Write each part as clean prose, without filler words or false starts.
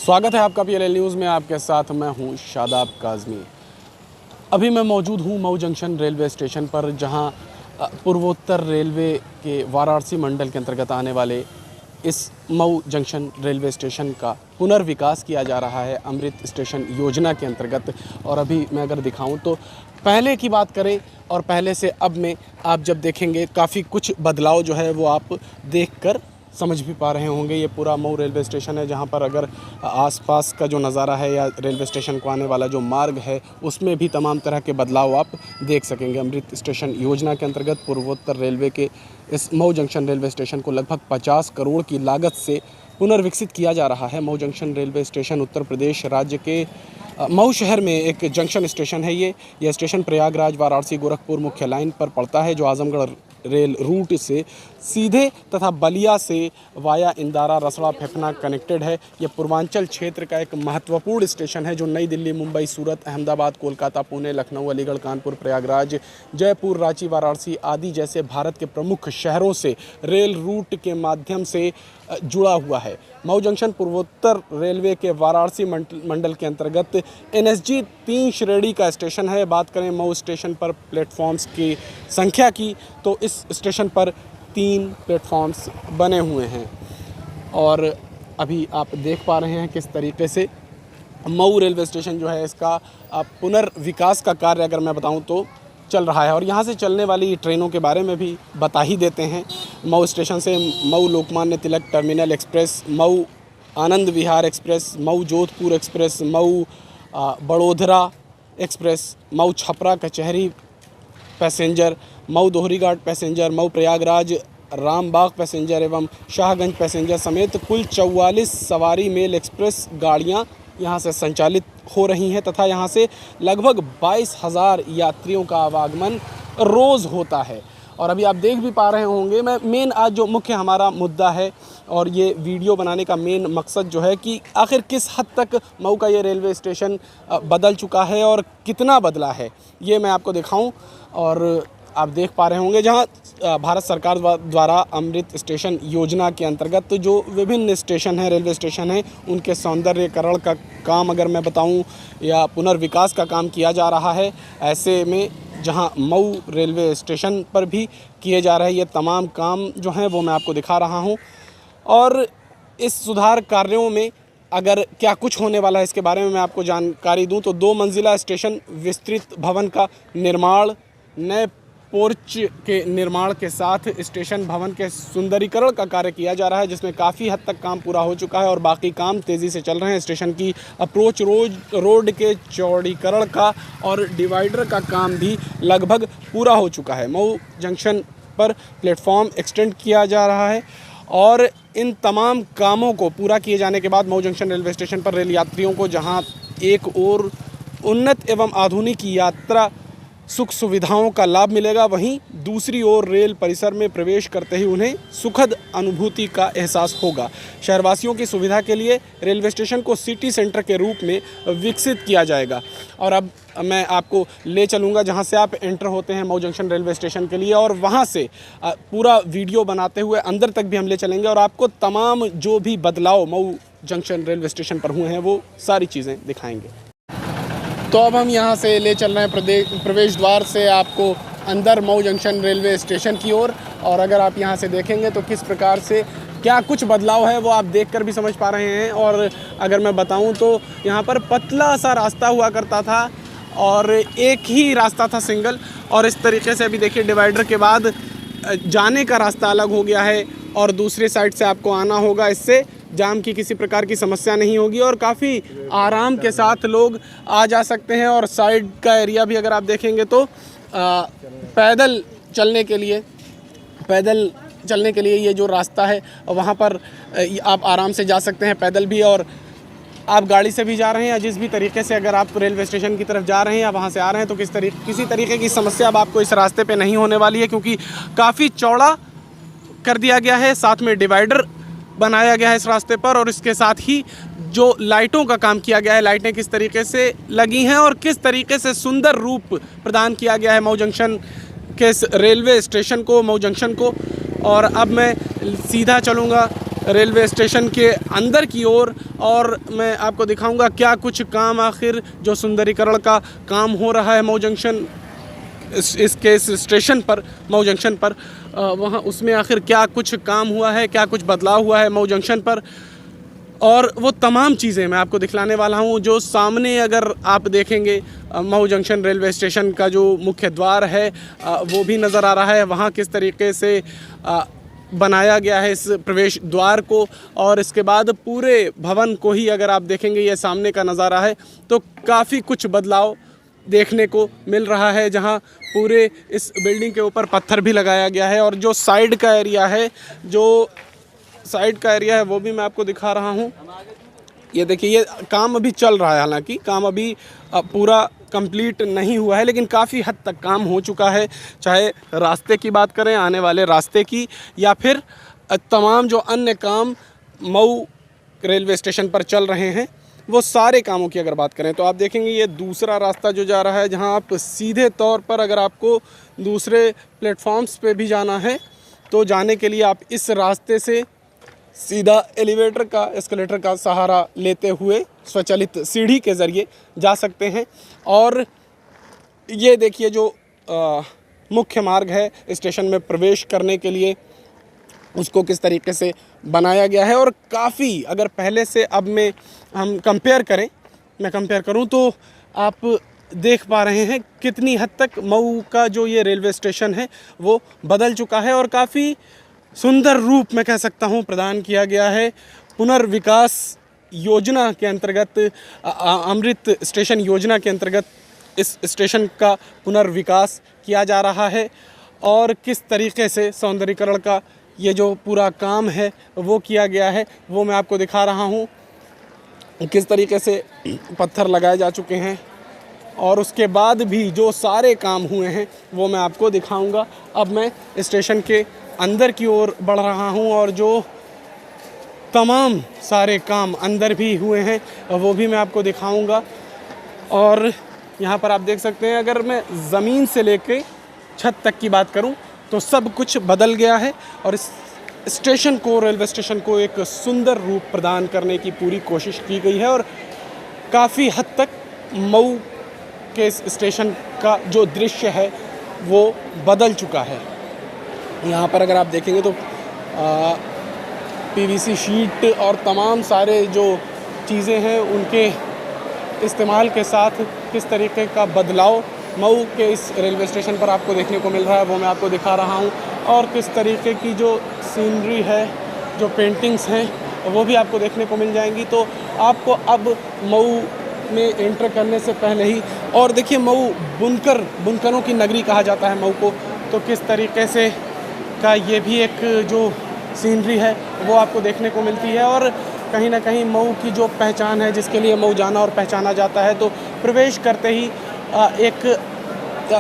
स्वागत है आपका PLL न्यूज़ में। आपके साथ मैं हूं शादाब काज़मी। अभी मैं मौजूद हूं मऊ जंक्शन रेलवे स्टेशन पर, जहां पूर्वोत्तर रेलवे के वाराणसी मंडल के अंतर्गत आने वाले इस मऊ जंक्शन रेलवे स्टेशन का पुनर्विकास किया जा रहा है अमृत स्टेशन योजना के अंतर्गत। और अभी मैं अगर दिखाऊं तो पहले की बात करें और पहले से अब में आप जब देखेंगे काफ़ी कुछ बदलाव जो है वो आप देखकर समझ भी पा रहे होंगे। ये पूरा मऊ रेलवे स्टेशन है, जहाँ पर अगर आसपास का जो नज़ारा है या रेलवे स्टेशन को आने वाला जो मार्ग है उसमें भी तमाम तरह के बदलाव आप देख सकेंगे। अमृत स्टेशन योजना के अंतर्गत पूर्वोत्तर रेलवे के इस मऊ जंक्शन रेलवे स्टेशन को लगभग 50 करोड़ की लागत से पुनर्विकसित किया जा रहा है। Mau junction railway station Uttar Pradesh राज्य के मऊ शहर में एक जंक्शन स्टेशन है। यह स्टेशन प्रयागराज, वाराणसी, गोरखपुर मुख्य लाइन पर पड़ता है, जो आजमगढ़ रेल रूट से सीधे तथा बलिया से वाया इंदारा, रसड़ा, फेफना कनेक्टेड है। यह पूर्वांचल क्षेत्र का एक महत्वपूर्ण स्टेशन है, जो नई दिल्ली, मुंबई, सूरत, अहमदाबाद, कोलकाता, पुणे, लखनऊ, अलीगढ़, कानपुर, प्रयागराज, जयपुर, रांची, वाराणसी आदि जैसे भारत के प्रमुख शहरों से रेल रूट के माध्यम से जुड़ा हुआ है। मऊ जंक्शन पूर्वोत्तर रेलवे के वाराणसी मंडल के अंतर्गत NSG 3 श्रेणी का स्टेशन है। बात करें मऊ स्टेशन पर प्लेटफॉर्म्स की संख्या की, तो इस स्टेशन पर 3 प्लेटफॉर्म्स बने हुए हैं। और अभी आप देख पा रहे हैं किस तरीके से मऊ रेलवे स्टेशन जो है इसका पुनर्विकास का कार्य अगर मैं बताऊं तो चल रहा है। और यहाँ से चलने वाली ट्रेनों के बारे में भी बता ही देते हैं। मऊ स्टेशन से Mau Lokmanya Tilak terminal express, Mau Anand Vihar express, Mau Jodhpur express, Mau Vadodara express, Mau Chhapra Kachahri passenger, Mau Dohrighat passenger, Mau Prayagraj Rambagh passenger एवं शाहगंज पैसेंजर समेत कुल 44 सवारी मेल एक्सप्रेस गाड़ियाँ यहाँ से संचालित हो रही हैं तथा यहाँ से लगभग 22,000 यात्रियों का आवागमन रोज़ होता है। और अभी आप देख भी पा रहे होंगे, मैं मेन आज जो मुख्य हमारा मुद्दा है और ये वीडियो बनाने का मेन मकसद जो है कि आखिर किस हद तक मऊ का ये रेलवे स्टेशन बदल चुका है और कितना बदला है, ये मैं आपको दिखाऊं। और आप देख पा रहे होंगे जहां भारत सरकार द्वारा अमृत स्टेशन योजना के अंतर्गत जो विभिन्न स्टेशन हैं, रेलवे स्टेशन हैं, उनके सौंदर्यकरण का काम अगर मैं बताऊं या पुनर्विकास का काम किया जा रहा है। ऐसे में जहां मऊ रेलवे स्टेशन पर भी किए जा रहे ये तमाम काम जो हैं वो मैं आपको दिखा रहा हूं। और इस सुधार कार्यों में अगर क्या कुछ होने वाला है इसके बारे में मैं आपको जानकारी दूं तो 2 मंजिला स्टेशन विस्तृत भवन का निर्माण, नए पोर्च के निर्माण के साथ स्टेशन भवन के सुंदरीकरण का कार्य किया जा रहा है, जिसमें काफ़ी हद तक काम पूरा हो चुका है और बाकी काम तेज़ी से चल रहे हैं। स्टेशन की अप्रोच रोड के चौड़ीकरण का और डिवाइडर का काम भी लगभग पूरा हो चुका है। मऊ जंक्शन पर प्लेटफॉर्म एक्सटेंड किया जा रहा है और इन तमाम कामों को पूरा किए जाने के बाद मऊ जंक्शन रेलवे स्टेशन पर रेल यात्रियों को जहां एक ओर उन्नत एवं आधुनिक यात्रा सुख सुविधाओं का लाभ मिलेगा, वहीं दूसरी ओर रेल परिसर में प्रवेश करते ही उन्हें सुखद अनुभूति का एहसास होगा। शहरवासियों की सुविधा के लिए रेलवे स्टेशन को सिटी सेंटर के रूप में विकसित किया जाएगा। और अब मैं आपको ले चलूँगा जहां से आप एंटर होते हैं मऊ जंक्शन रेलवे स्टेशन के लिए, और वहां से पूरा वीडियो बनाते हुए अंदर तक भी हम ले चलेंगे और आपको तमाम जो भी बदलाव मऊ जंक्शन रेलवे स्टेशन पर हुए हैं वो सारी चीज़ें दिखाएँगे। तो अब हम यहाँ से ले चल रहे हैं प्रवेश द्वार से आपको अंदर मऊ जंक्शन रेलवे स्टेशन की ओर। और अगर आप यहाँ से देखेंगे तो किस प्रकार से क्या कुछ बदलाव है वो आप देखकर भी समझ पा रहे हैं। और अगर मैं बताऊँ तो यहाँ पर पतला सा रास्ता हुआ करता था और एक ही रास्ता था सिंगल, और इस तरीके से अभी देखिए डिवाइडर के बाद जाने का रास्ता अलग हो गया है और दूसरी साइड से आपको आना होगा। इससे जाम की किसी प्रकार की समस्या नहीं होगी और काफ़ी आराम के साथ लोग आ जा सकते हैं। और साइड का एरिया भी अगर आप देखेंगे तो पैदल चलने के लिए ये जो रास्ता है वहाँ पर आप आराम से जा सकते हैं, पैदल भी, और आप गाड़ी से भी जा रहे हैं या जिस भी तरीके से अगर आप रेलवे स्टेशन की तरफ जा रहे हैं या वहाँ से आ रहे हैं तो किसी तरीके की समस्या अब आपको इस रास्ते पे नहीं होने वाली है, क्योंकि काफ़ी चौड़ा कर दिया गया है। साथ में डिवाइडर बनाया गया है इस रास्ते पर और इसके साथ ही जो लाइटों का काम किया गया है, लाइटें किस तरीके से लगी हैं और किस तरीके से सुंदर रूप प्रदान किया गया है मऊ जंक्शन के रेलवे स्टेशन को, मऊ जंक्शन को, और अब मैं सीधा चलूँगा रेलवे स्टेशन के अंदर की ओर और मैं आपको दिखाऊंगा क्या कुछ काम आखिर जो सुंदरीकरण का काम हो रहा है मऊ जंक्शन इस स्टेशन पर, मऊ जंक्शन पर, वहाँ उसमें आखिर क्या कुछ काम हुआ है, क्या कुछ बदलाव हुआ है मऊ जंक्शन पर, और वो तमाम चीज़ें मैं आपको दिखलाने वाला हूँ। जो सामने अगर आप देखेंगे मऊ जंक्शन रेलवे स्टेशन का जो मुख्य द्वार है वो भी नज़र आ रहा है, वहाँ किस तरीके से बनाया गया है इस प्रवेश द्वार को, और इसके बाद पूरे भवन को ही अगर आप देखेंगे, ये सामने का नज़ारा है, तो काफ़ी कुछ बदलाव देखने को मिल रहा है। जहां पूरे इस बिल्डिंग के ऊपर पत्थर भी लगाया गया है और जो साइड का एरिया है, वो भी मैं आपको दिखा रहा हूं। ये देखिए, ये काम अभी चल रहा है, हालांकि काम अभी पूरा कंप्लीट नहीं हुआ है, लेकिन काफ़ी हद तक काम हो चुका है। चाहे रास्ते की बात करें, आने वाले रास्ते की, या फिर तमाम जो अन्य काम मऊ रेलवे स्टेशन पर चल रहे हैं, वो सारे कामों की अगर बात करें तो आप देखेंगे ये दूसरा रास्ता जो जा रहा है, जहां आप सीधे तौर पर अगर आपको दूसरे प्लेटफॉर्म्स पे भी जाना है तो जाने के लिए आप इस रास्ते से सीधा एस्केलेटर का सहारा लेते हुए स्वचालित सीढ़ी के ज़रिए जा सकते हैं। और ये देखिए जो मुख्य मार्ग है स्टेशन में प्रवेश करने के लिए, उसको किस तरीके से बनाया गया है। और काफ़ी, अगर पहले से अब हम कंपेयर करूं तो आप देख पा रहे हैं कितनी हद तक मऊ का जो ये रेलवे स्टेशन है वो बदल चुका है और काफ़ी सुंदर रूप मैं कह सकता हूं प्रदान किया गया है। पुनर्विकास योजना के अंतर्गत, अमृत स्टेशन योजना के अंतर्गत इस स्टेशन का पुनर्विकास किया जा रहा है और किस तरीके से सौंदर्यीकरण का ये जो पूरा काम है वो किया गया है, वो मैं आपको दिखा रहा हूँ। किस तरीके से पत्थर लगाए जा चुके हैं और उसके बाद भी जो सारे काम हुए हैं वो मैं आपको दिखाऊंगा। अब मैं स्टेशन के अंदर की ओर बढ़ रहा हूँ और जो तमाम सारे काम अंदर भी हुए हैं वो भी मैं आपको दिखाऊंगा। और यहाँ पर आप देख सकते हैं, अगर मैं ज़मीन से लेके छत तक की बात करूँ तो सब कुछ बदल गया है और इस स्टेशन को, रेलवे स्टेशन को एक सुंदर रूप प्रदान करने की पूरी कोशिश की गई है और काफ़ी हद तक मऊ के इस स्टेशन का जो दृश्य है वो बदल चुका है। यहाँ पर अगर आप देखेंगे तो पीवीसी शीट और तमाम सारे जो चीज़ें हैं उनके इस्तेमाल के साथ किस तरीके का बदलाव मऊ के इस रेलवे स्टेशन पर आपको देखने को मिल रहा है वो मैं आपको दिखा रहा हूँ। और किस तरीके की जो सीनरी है, जो पेंटिंग्स हैं, वो भी आपको देखने को मिल जाएंगी। तो आपको अब मऊ में एंटर करने से पहले ही, और देखिए मऊ बुनकरों की नगरी कहा जाता है मऊ को, तो किस तरीके से का ये भी एक जो सीनरी है वो आपको देखने को मिलती है। और कहीं ना कहीं मऊ की जो पहचान है, जिसके लिए मऊ जाना और पहचाना जाता है, तो प्रवेश करते ही एक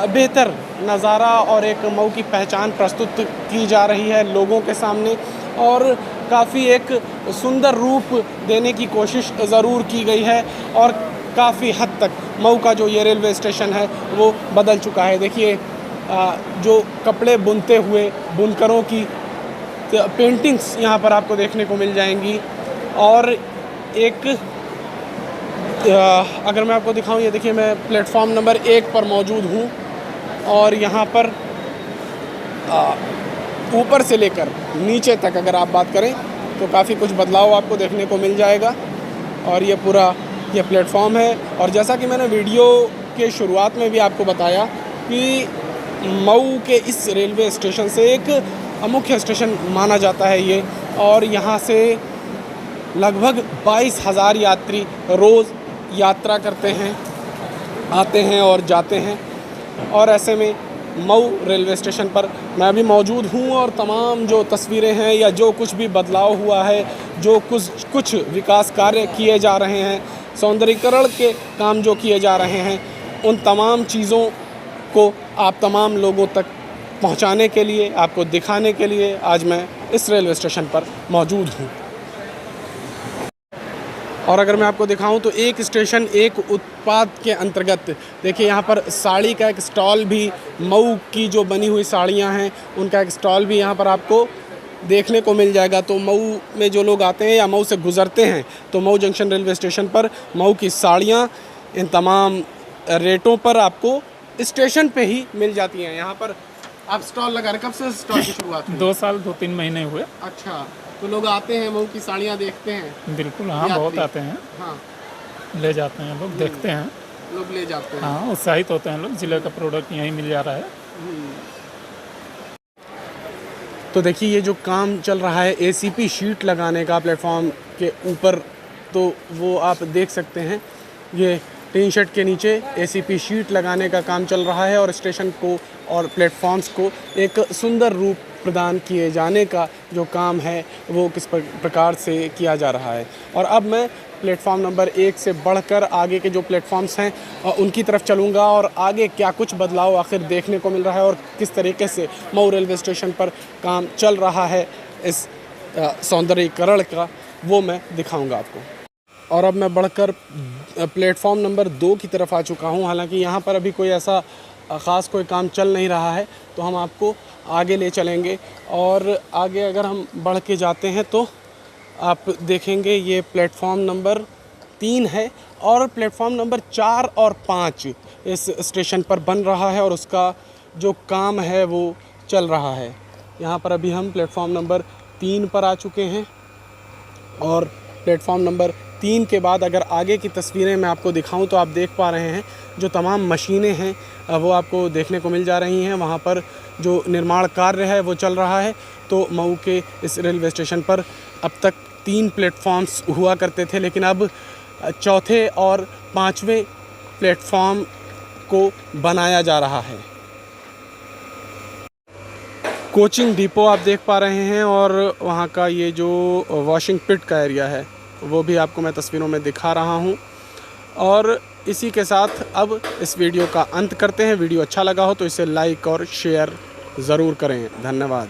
बेहतर नज़ारा और एक मऊ की पहचान प्रस्तुत की जा रही है लोगों के सामने और काफ़ी एक सुंदर रूप देने की कोशिश ज़रूर की गई है और काफ़ी हद तक मऊ का जो ये रेलवे स्टेशन है वो बदल चुका है। देखिए जो कपड़े बुनते हुए बुनकरों की पेंटिंग्स यहाँ पर आपको देखने को मिल जाएंगी। और एक अगर मैं आपको दिखाऊं, ये देखिए मैं प्लेटफॉर्म नंबर 1 पर मौजूद हूँ और यहाँ पर ऊपर से लेकर नीचे तक अगर आप बात करें तो काफ़ी कुछ बदलाव आपको देखने को मिल जाएगा। और ये पूरा ये प्लेटफॉर्म है और जैसा कि मैंने वीडियो के शुरुआत में भी आपको बताया कि मऊ के इस रेलवे स्टेशन से एक मुख्य स्टेशन माना जाता है ये, और यहाँ से लगभग 22,000 यात्री रोज़ यात्रा करते हैं, आते हैं और जाते हैं। और ऐसे में मऊ रेलवे स्टेशन पर मैं भी मौजूद हूँ और तमाम जो तस्वीरें हैं या जो कुछ भी बदलाव हुआ है, जो कुछ विकास कार्य किए जा रहे हैं, सौंदर्यीकरण के काम जो किए जा रहे हैं, उन तमाम चीज़ों को आप तमाम लोगों तक पहुंचाने के लिए, आपको दिखाने के लिए आज मैं इस रेलवे स्टेशन पर मौजूद हूं। और अगर मैं आपको दिखाऊं तो एक स्टेशन एक उत्पाद के अंतर्गत देखिए यहाँ पर साड़ी का एक स्टॉल भी, मऊ की जो बनी हुई साड़ियाँ हैं उनका एक स्टॉल भी यहाँ पर आपको देखने को मिल जाएगा। तो मऊ में जो लोग आते हैं या मऊ से गुज़रते हैं तो मऊ जंक्शन रेलवे स्टेशन पर मऊ की साड़ियाँ इन तमाम रेटों पर आपको स्टेशन पे ही मिल जाती हैं। यहाँ पर आप स्टॉल लगा रहे, कब से स्टॉल की शुरुआत हुई? 2 साल 2-3 महीने हुए। अच्छा, तो लोग आते हैं मऊ की साड़ियाँ देखते हैं? बिल्कुल, हाँ, बहुत आते हैं। हाँ, ले जाते हैं लोग, देखते हैं, लोग ले जाते हैं। हाँ, उत्साहित होते हैं लोग, जिले का प्रोडक्ट यहीं मिल जा रहा है। तो देखिए ये जो काम चल रहा है एसीपी शीट लगाने का प्लेटफॉर्म के ऊपर, तो वो आप देख सकते हैं ये टीन शेड के नीचे एसीपी शीट लगाने का काम चल रहा है और स्टेशन को और प्लेटफॉर्म्स को एक सुंदर रूप प्रदान किए जाने का जो काम है वो किस प्रकार से किया जा रहा है। और अब मैं प्लेटफॉर्म नंबर 1 से बढ़कर आगे के जो प्लेटफॉर्म्स हैं उनकी तरफ चलूँगा और आगे क्या कुछ बदलाव आखिर देखने को मिल रहा है और किस तरीके से मऊ रेलवे स्टेशन पर काम चल रहा है इस सौंदर्यीकरण का, वो मैं दिखाऊँगा आपको। और अब मैं बढ़कर प्लेटफॉर्म नंबर 2 की तरफ आ चुका हूँ। हालांकि यहाँ पर अभी कोई ऐसा ख़ास कोई काम चल नहीं रहा है, तो हम आपको आगे ले चलेंगे। और आगे अगर हम बढ़ के जाते हैं तो आप देखेंगे ये प्लेटफॉर्म नंबर 3 है और प्लेटफॉर्म नंबर 4 और 5 इस स्टेशन पर बन रहा है और उसका जो काम है वो चल रहा है। यहाँ पर अभी हम प्लेटफॉर्म नंबर 3 पर आ चुके हैं और प्लेटफॉर्म नंबर 3 के बाद अगर आगे की तस्वीरें मैं आपको दिखाऊं तो आप देख पा रहे हैं जो तमाम मशीनें हैं वो आपको देखने को मिल जा रही हैं। वहाँ पर जो निर्माण कार्य है वो चल रहा है। तो मऊ के इस रेलवे स्टेशन पर अब तक 3 प्लेटफॉर्म्स हुआ करते थे, लेकिन अब चौथे और 5वें प्लेटफॉर्म को बनाया जा रहा है। कोचिंग डिपो आप देख पा रहे हैं और वहाँ का ये जो वॉशिंग पिट का एरिया है वो भी आपको मैं तस्वीरों में दिखा रहा हूँ। और इसी के साथ अब इस वीडियो का अंत करते हैं। वीडियो अच्छा लगा हो तो इसे लाइक और शेयर ज़रूर करें। धन्यवाद।